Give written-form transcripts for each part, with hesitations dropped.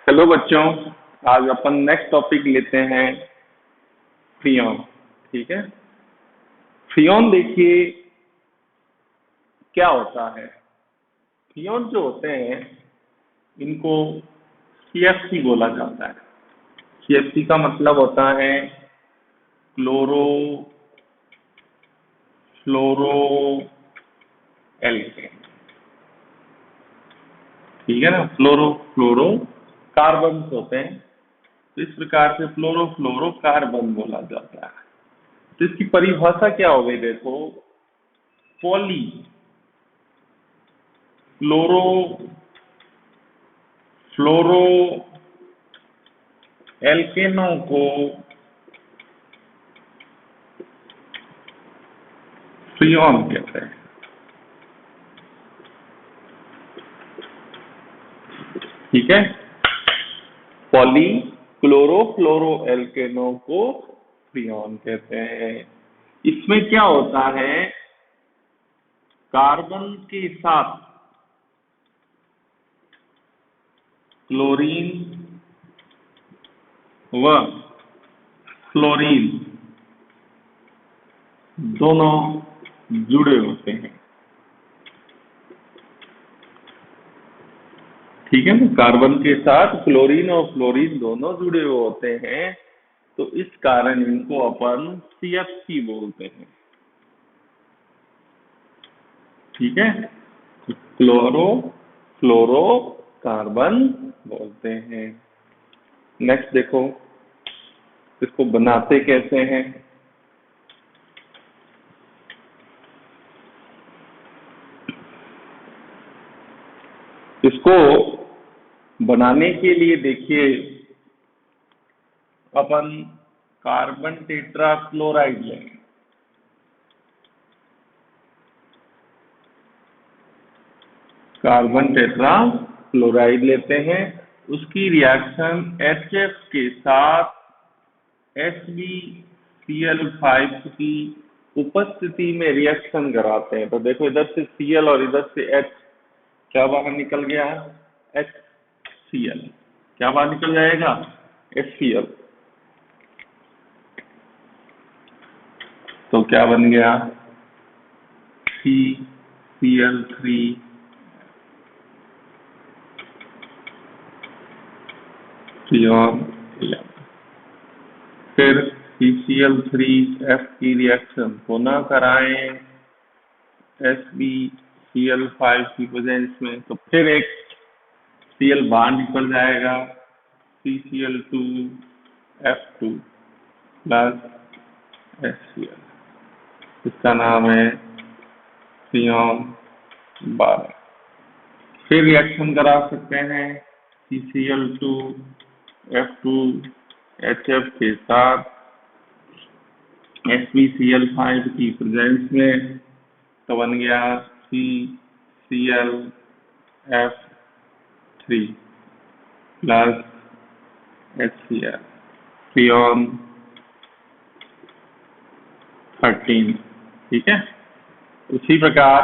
Hello बच्चों। आज अपन next topic लेते हैं फ्रियोन। ठीक है। फ्रियोन देखिए क्या होता है। फ्रियोन जो होते हैं इनको सीएफसी बोला जाता है। सीएफसी का मतलब होता है क्लोरो फ्लोरो एल्केन। ठीक है ना। फ्लोरो फ्लोरो कार्बन होते हैं, तो इस प्रकार से फ्लोरो फ्लोरो कार्बन बोला जाता है। तो इसकी परिभाषा क्या हो गई देखो। पॉली फ्लोरो फ्लोरो एल्केनों को फ्रियोन कहते हैं। ठीक है। पॉली क्लोरो एल्केनों को फ्रियोन कहते हैं। इसमें क्या होता है, कार्बन के साथ क्लोरीन व फ्लोरीन दोनों जुड़े होते हैं। ठीक है ना। कार्बन के साथ क्लोरीन और फ्लोरीन दोनों जुड़े हुए होते हैं, तो इस कारण इनको अपन सीएफसी बोलते हैं। ठीक है। तो क्लोरो फ्लोरो कार्बन बोलते हैं। नेक्स्ट देखो इसको बनाते कैसे हैं। इसको बनाने के लिए देखिए अपन कार्बन टेट्रा क्लोराइड लेंगे। कार्बन टेट्रा क्लोराइड लेते हैं, उसकी रिएक्शन HF के साथ HbCl5 की उपस्थिति में रिएक्शन कराते हैं। तो देखो इधर से Cl और इधर से H क्या बाहर निकल गया, HCl। क्या बाहर निकल जाएगा, HCl। तो क्या बन गया, CCl3 फ्रियोन 11। फिर CCl3F की रिएक्शन पुनः कराएं HbCl5 की प्रेजेंस में, तो फिर एक Cl बाहर निकल जाएगा, CCl2F2 प्लस HCl। इसका नाम है फ्रियोन 12। फिर रिएक्शन करा सकते हैं CCl2F2HF के साथ HbCl5 की प्रेजेंस में, तो बन गया CClF3 प्लस HCl फ्रियोन 13। ठीक है। उसी प्रकार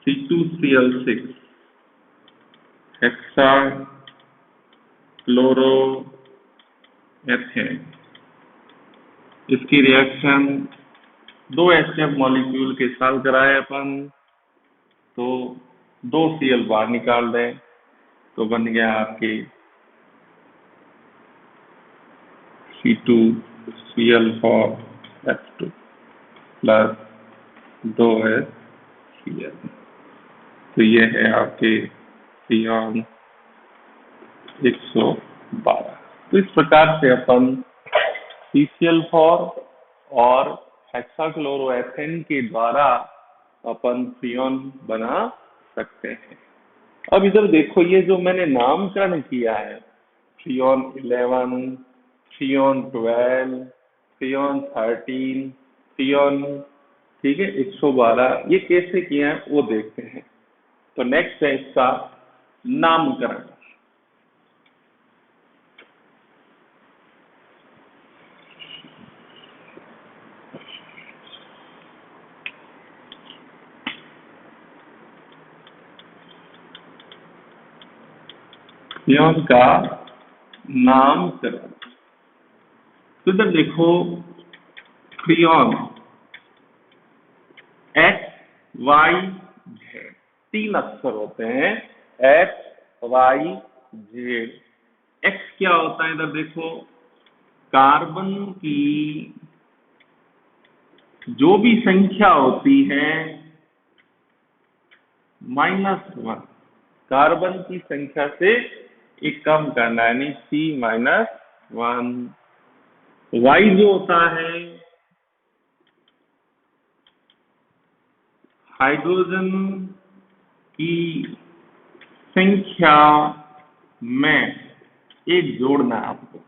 C2Cl6 हेक्सा क्लोरोएथेन, इसकी रिएक्शन दो HF मॉलिक्यूल के साथ कराए अपन, तो दो Cl बाहर निकाल दें, तो बन गया आपके C2Cl4F2 प्लस 2HCl। तो ये है आपके फ्रियोन 112। तो इस प्रकार से अपन CCl4 और हेक्साक्लोरोएथेन के द्वारा अपन फ्रियोन बना सकते हैं। अब इधर देखो, ये जो मैंने नामकरण किया है, फ्रियोन 11, फ्रियोन 12, फ्रियोन 13, फ्रियोन, ठीक है, 112, ये कैसे किया है वो देखते हैं। तो नेक्स्ट है इसका नामकरण। फ्रियोन का नामकरण। तो इधर देखो, फ्रियोन एक्स वाई जेड, 3 अक्षर होते हैं, एक्स वाई जेड। एक्स क्या होता है, इधर देखो, कार्बन की जो भी संख्या होती है -1, कार्बन की संख्या से एक कम करना, यानी C-1। वाई जो होता है हाइड्रोजन की संख्या में एक जोड़ना है आपको।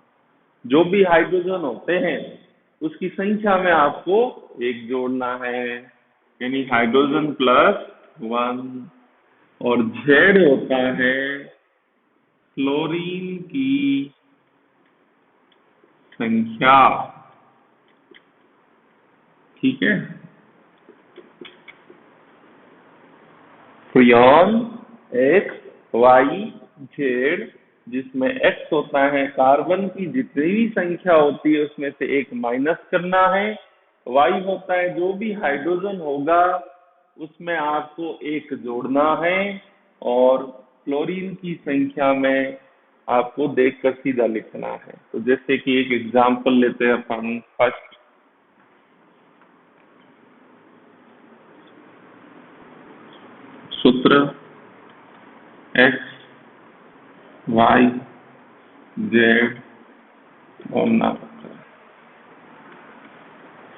जो भी हाइड्रोजन होते हैं उसकी संख्या में आपको एक जोड़ना है, यानी हाइड्रोजन +1। और जेड होता है फ्लोरीन की संख्या। ठीक है, फ्रियोन एक्स वाई जेड, जिसमें एक्स होता है कार्बन की जितनी भी संख्या होती है उसमें से एक माइनस करना है, वाई होता है जो भी हाइड्रोजन होगा उसमें आपको एक जोड़ना है, और क्लोरीन की संख्या में आपको देखकर सीधा लिखना है। तो जैसे कि एक एग्जांपल लेते हैं अपन। फर्स्ट, सूत्र एक्स वाई जेड और नामकरण।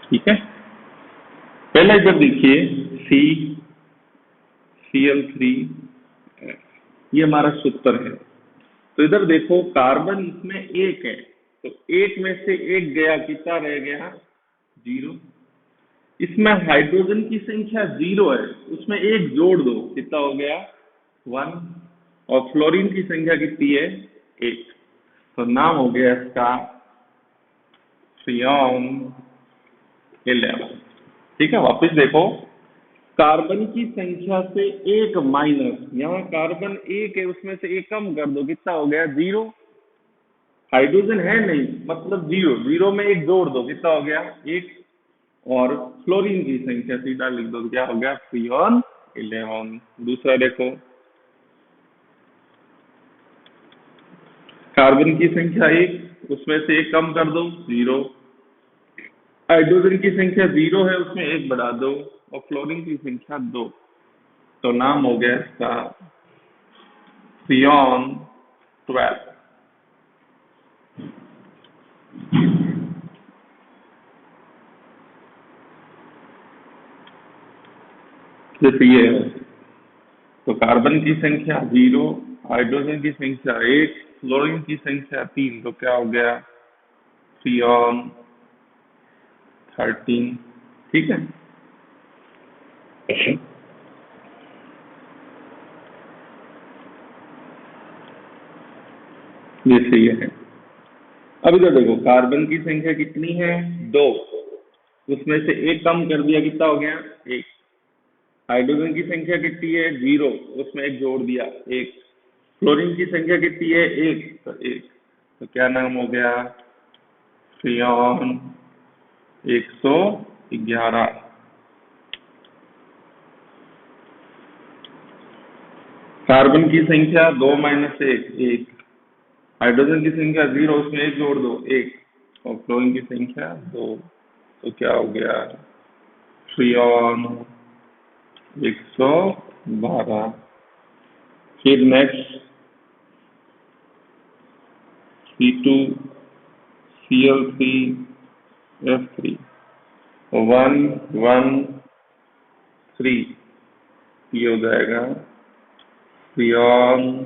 ठीक है, पहले इधर देखिए, Cl3, ये हमारा सूत्र है। तो इधर देखो, कार्बन इसमें एक है, तो एक में से एक गया, कितना रह गया? 0। इसमें हाइड्रोजन की संख्या 0 है, उसमें एक जोड़ दो, कितना हो गया? 1। और फ्लोरीन की संख्या कितनी है? 1। तो नाम हो गया इसका फ्रियोन 11। ठीक है, वापस देखो, कार्बन की संख्या से एक माइनस, यहाँ कार्बन एक है उसमें से एक कम कर दो, कितना हो गया? 0। हाइड्रोजन है नहीं, मतलब 0। 0 में एक जोड़ दो, कितना हो गया? 1। और फ्लोरीन की संख्या सीधा लिख दो, क्या हो गया? फ्रियोन 11। दूसरा देखो, कार्बन की संख्या 1, उसमें से एक कम कर दो, 0। हाइड्रोजन की संख्या 0 है, उसमें एक बढ़ा दो, और फ्लोरीन की संख्या 2। तो नाम हो गया इसका फ्रियोन 12। जैसे ये है, तो कार्बन की संख्या 0, हाइड्रोजन की संख्या 1, फ्लोरीन की संख्या 3, तो क्या हो गया? फ्रियोन 13। ठीक है, जैसे ये है। अब इधर देखो, कार्बन की संख्या कितनी है? 2, उसमें से एक कम कर दिया, कितना हो गया? 1। हाइड्रोजन की संख्या कितनी है? 0, उसमें एक जोड़ दिया, 1। फ्लोरीन की संख्या कितनी है? 1, तो 1। तो क्या नाम हो गया? फ्रियोन 111। कार्बन की संख्या 2 - 1, 1। हाइड्रोजन की संख्या 0, उसमें एक जोड़ दो, 1। और फ्लोरीन की संख्या 2। तो क्या हो गया? फ्रियोन 112। फिर नेक्स्ट, C2Cl3F3 113, ये हो जाएगा फ्रियोन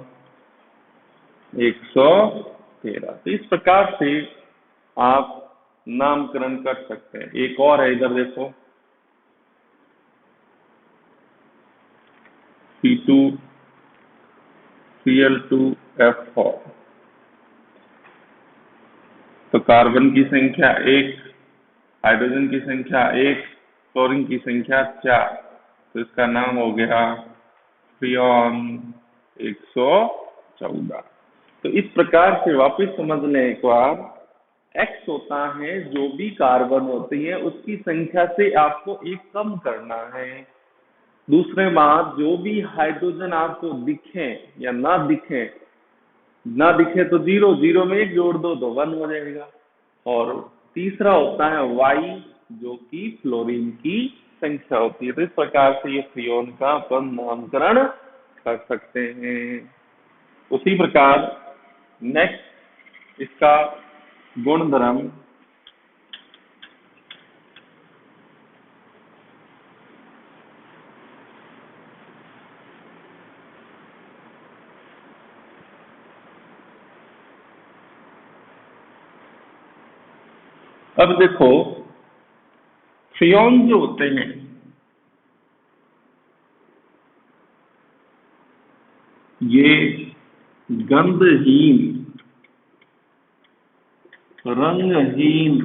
113। तो इस प्रकार से आप नामकरण कर सकते हैं। एक और है, इधर देखो, C2Cl2F4। तो कार्बन की संख्या 1, हाइड्रोजन की संख्या 1, क्लोरीन की संख्या 4, तो इसका नाम हो गया फ्रियोन 114। तो इस प्रकार से वापस समझ लें एक बार, एक्स होता है जो भी कार्बन होती है उसकी संख्या से आपको एक कम करना है। दूसरे बात, जो भी हाइड्रोजन आपको दिखे या ना दिखे तो जीरो, जीरो में एक जोड़ दो तो 1 हो जाएगा। और तीसरा होता है वाई, जो कि फ्लोरीन की संख्या होती है। तो इस प्रकार से ये फ्रियोन का अपन नामकरण कर सकते हैं। उसी प्रकार नेक्स्ट इसका गुणधर्म, अब देखो फ्रियोन जो होते हैं ये गंधहीन, रंगहीन,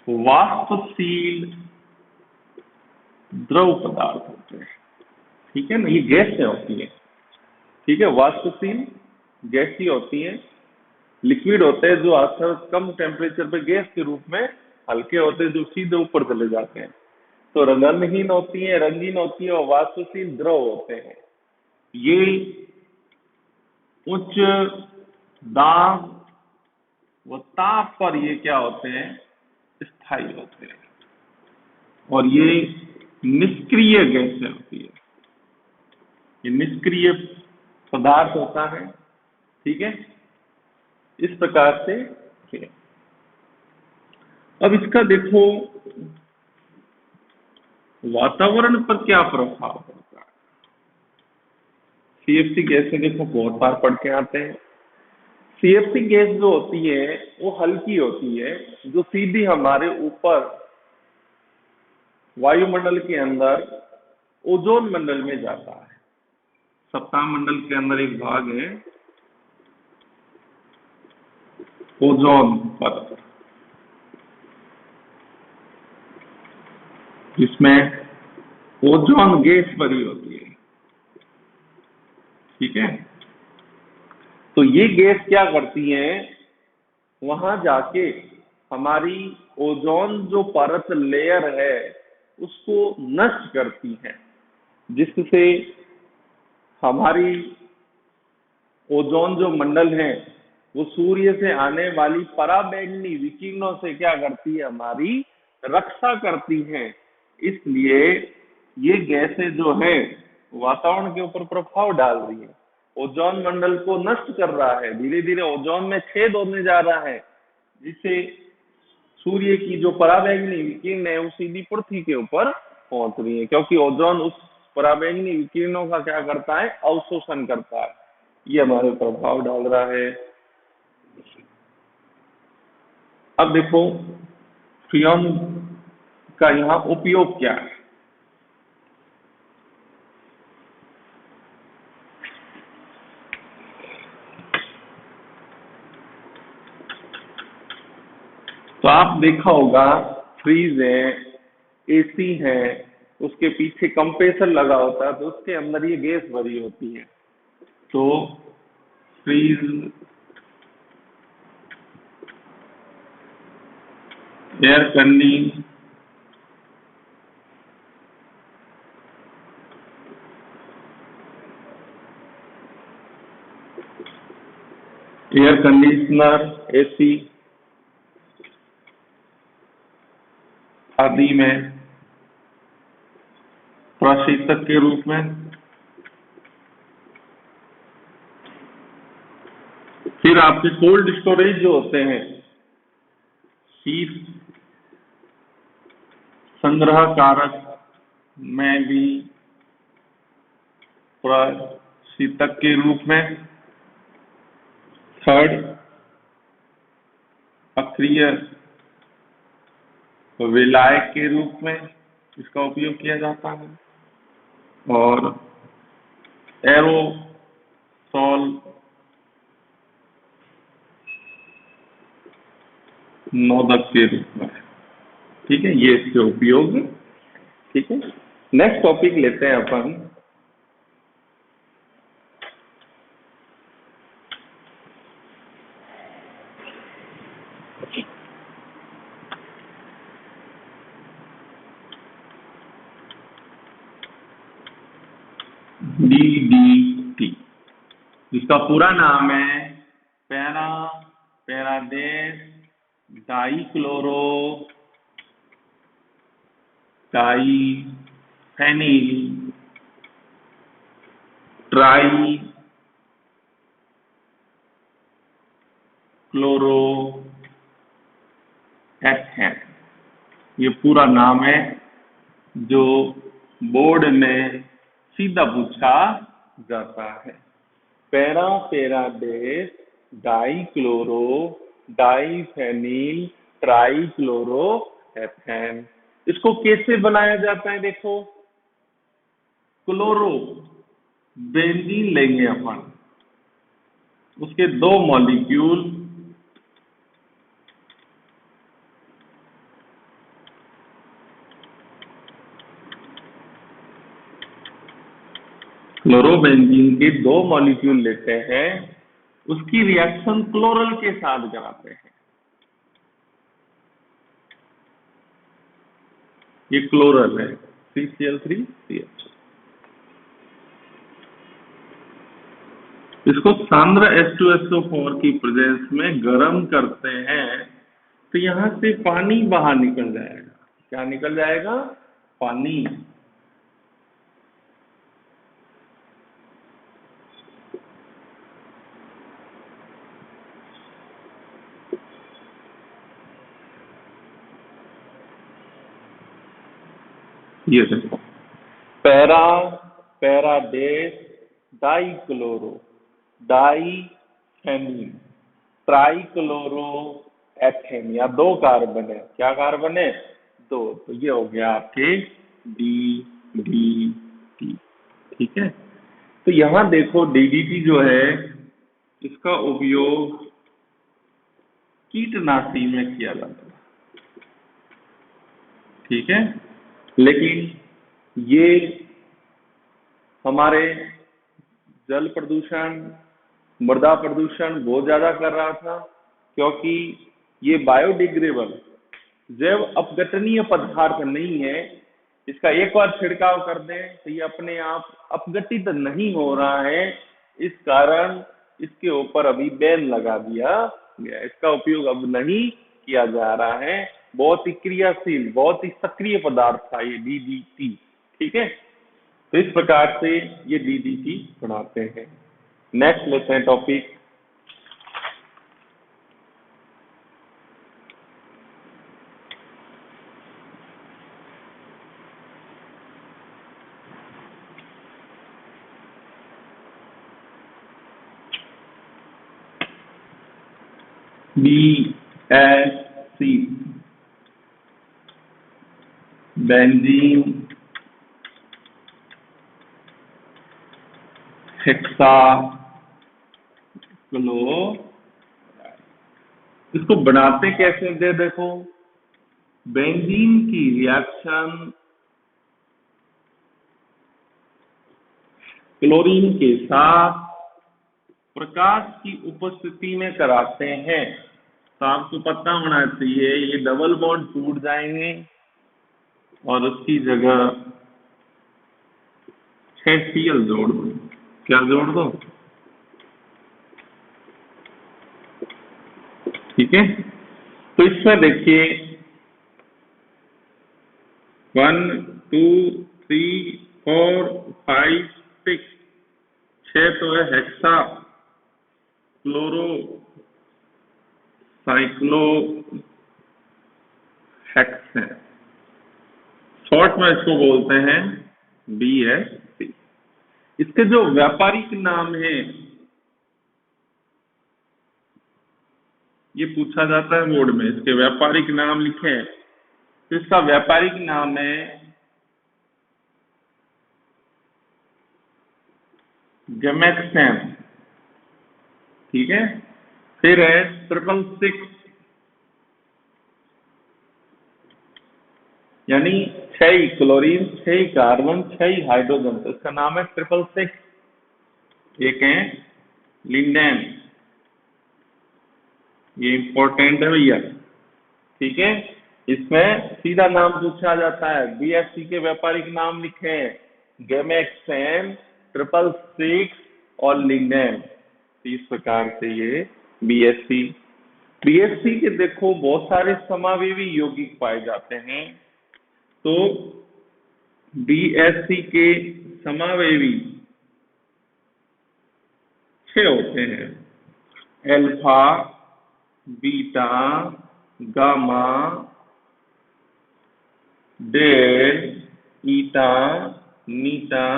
वाष्पशील द्रव पदार्थ होते हैं। ठीक है ना, ये गैसें होती है। ठीक है, वाष्पशील गैसीय होती है, लिक्विड होते हैं जो अक्सर कम टेम्परेचर पे गैस के रूप में, हल्के होते हैं जो सीधे ऊपर चले जाते हैं। तो रंगहीन होती है, रंगीन होती है, और वाष्पशील द्रव होते हैं। ये उच्च दाब व ताप पर ये क्या होते हैं, स्थायी होते हैं। और ये निष्क्रिय गैसें होती है, ये निष्क्रिय पदार्थ होता है। ठीक है, इस प्रकार से। अब इसका देखो वातावरण पर क्या प्रभाव पड़ता है। सीएफसी गैसें देखो बहुत बार पढ़ के आते हैं। सीएफसी गैस जो होती है वो हल्की होती है, जो सीधी हमारे ऊपर वायुमंडल के अंदर ओजोन मंडल में जाता है। सप्ताह मंडल के अंदर एक भाग है ओजोन परत, जिसमें ओजोन गैस भरी होती है। ठीक है, तो ये गैस क्या करती है, वहां जाके हमारी ओजोन जो परत लेयर है उसको नष्ट करती है, जिससे हमारी ओजोन जो मंडल है वो सूर्य से आने वाली पराबैंगनी विकिरणों से क्या करती है, हमारी रक्षा करती है। इसलिए ये गैसें जो है वातावरण के ऊपर प्रभाव डाल रही है, ओजोन मंडल को नष्ट कर रहा है, धीरे धीरे ओजोन में छेद होने जा रहा है, जिससे सूर्य की जो पराबैंगनी विकिरण है वो सीधी पृथ्वी के ऊपर पहुंच रही है, क्योंकि ओजोन उस पराबैंगनी विकिरणों का क्या करता है, अवशोषण करता है। ये हमारे प्रभाव डाल रहा है। अब देखो फ्रियोन का यहाँ उपयोग क्या है। तो आप देखा होगा फ्रीज है, एसी है, उसके पीछे कंप्रेसर लगा होता है, तो उसके अंदर ये गैस भरी होती है। तो fridge, air condition, air conditioner, AC आदि में प्रशीतक के रूप में, फिर आपके कोल्ड स्टोरेज जो होते हैं, शीत संग्रह कारक में भी प्रशीतक के रूप में। थर्ड, अक्रिय विलायक के रूप में इसका उपयोग किया जाता है। और एरोसोल नोदक के रूप में। ठीक है, ये इसके उपयोग। ठीक है, नेक्स्ट टॉपिक लेते हैं अपन DDT, जिसका पूरा नाम है पैराडेस डाइक्लोरो डाइफेनिल ट्राई क्लोरोएथेन, ये पूरा नाम है जो बोर्ड में सीधा पूछा जाता है। पैराडेस डाइक्लोरो डाइफेनिल ट्राइक्लोरोएथेन, इसको कैसे बनाया जाता है? देखो, क्लोरो बेंजीन लेंगे अपन, उसके 2 मॉलिक्यूल क्लोरोबेंजीन के 2 मॉलिक्यूल लेते हैं, उसकी रिएक्शन क्लोरल के साथ कराते हैं। ये क्लोरल है, CCl3CH। इसको सांद्र H2SO4 की प्रेजेंस में गर्म करते हैं तो यहां से पानी बाहर निकल जाएगा। क्या निकल जाएगा? पानी। ये देखो, पैराडेस डाइक्लोरो डाइफेनिल ट्राइक्लोरोएथेन, या 2 कार्बन है। क्या कार्बन है? 2। तो ये हो गया आपके DDT। ठीक है, तो यहां देखो DDT जो है इसका उपयोग कीटनाशी में किया जाता है। ठीक है, लेकिन ये हमारे जल प्रदूषण, मृदा प्रदूषण बहुत ज्यादा कर रहा था, क्योंकि ये बायोडिग्रेडेबल जैव अपघटनीय पदार्थ नहीं है। इसका एक बार छिड़काव कर दें तो ये अपने आप अपघटित नहीं हो रहा है, इस कारण इसके ऊपर अभी बैन लगा दिया गया। इसका उपयोग अब नहीं किया जा रहा है। बहुत ही क्रियाशील, बहुत ही सक्रिय पदार्थ था ये DDT। ठीक है, तो इस प्रकार से ये DDT बनाते हैं। नेक्स्ट लेते हैं टॉपिक, BSC, बेंजीन हेक्साक्लोराइड। इसको बनाते कैसे दे देखो, बेंजीन की रिएक्शन क्लोरीन के साथ प्रकाश की उपस्थिति में कराते हैं। तो आपको पता होना चाहिए ये डबल बॉन्ड टूट जाएंगे और उसकी जगह 6 Cl जोड़ दो। क्या जोड़ दो? ठीक है, तो इसमें देखिए 1 2 3 4 5 6, 6 तो है हेक्सा क्लोरो साइक्लोहेक्सेन, शॉर्ट में इसको बोलते हैं BSC। इसके जो व्यापारिक नाम है ये पूछा जाता है बोर्ड में, इसके व्यापारिक नाम लिखे। तो इसका व्यापारिक नाम है गैमेक्सेन। ठीक है, फिर है 666, यानी 6 क्लोरीन, 6 कार्बन, 6 हाइड्रोजन, तो इसका नाम है 666। एक है लिंडेन, ये इंपॉर्टेंट है भैया। ठीक है, इसमें सीधा नाम पूछा जाता है। BSC के व्यापारिक नाम लिखे हैं गैमेक्सेन, 666 और लिग्नैंड। इस प्रकार से ये बीएससी बीएससी के देखो बहुत सारे समावेवी यौगिक पाए जाते हैं। तो बीएससी के समावेवी 6 होते हैं, अल्फा, बीटा, गामा, डेल, ईटा, मीटा,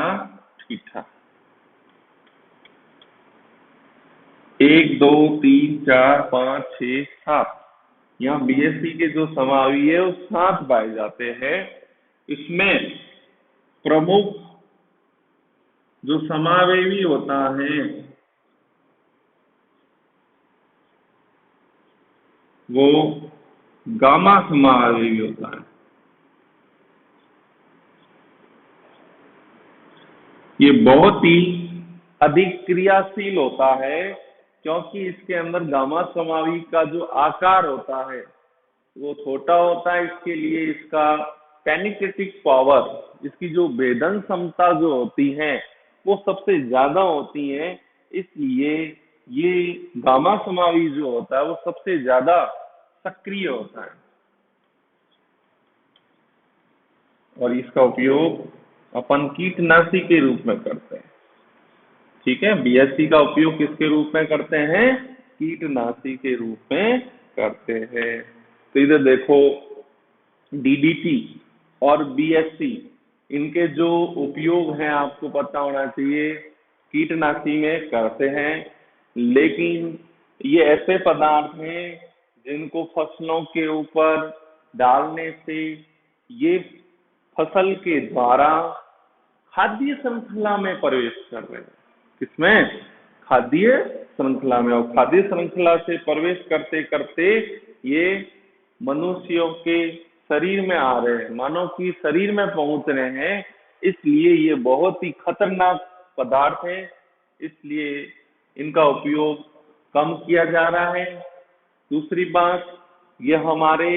थीटा। 1 2 3 4 5 6 7 यहाँ बीएससी के जो समावेवी है वो 7 पाए जाते हैं। इसमें प्रमुख जो समावेवी होता है वो गामा समावेवी होता है। ये बहुत ही अधिक क्रियाशील होता है क्योंकि इसके अंदर गामा समावेवी का जो आकार होता है वो छोटा होता है। इसके लिए इसका पेनिट्रेटिंग पावर, इसकी जो भेदन क्षमता जो होती है वो सबसे ज्यादा होती है। इसलिए ये गामा समावेवी जो होता है वो सबसे ज्यादा सक्रिय होता है और इसका उपयोग अपन कीटनाशी के रूप में करते हैं। ठीक है, बीएससी का उपयोग किसके रूप में करते हैं? कीटनाशी के रूप में करते हैं। तो इधर देखो डीडीटी और बीएससी, इनके जो उपयोग हैं आपको पता होना चाहिए, कीटनाशी में करते हैं। लेकिन ये ऐसे पदार्थ हैं जिनको फसलों के ऊपर डालने से ये फसल के द्वारा खाद्य श्रृंखला में प्रवेश कर रहे हैं। किसमें? खाद्य श्रृंखला में। और खाद्य श्रृंखला से प्रवेश करते करते ये मनुष्यों के शरीर में आ रहे हैं, मानव की शरीर में पहुंच रहे हैं। इसलिए ये बहुत ही खतरनाक पदार्थ है, इसलिए इनका उपयोग कम किया जा रहा है। दूसरी बात, ये हमारे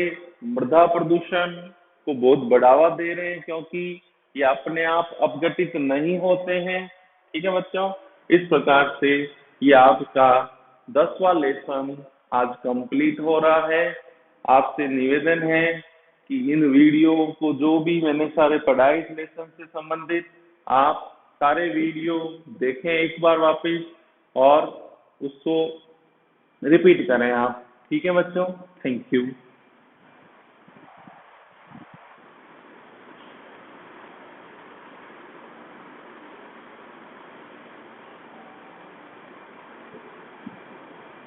मृदा प्रदूषण को बहुत बढ़ावा दे रहे हैं क्योंकि ये अपने आप अपघटित नहीं होते हैं। ठीक है बच्चों, इस प्रकार से ये आपका 10वां लेसन आज कंप्लीट हो रहा है। आपसे निवेदन है कि इन वीडियो को जो भी मैंने सारे पढ़ाए इस लेसन से संबंधित, आप सारे वीडियो देखें एक बार वापस और उसको रिपीट करें आप। ठीक है बच्चों, थैंक यू।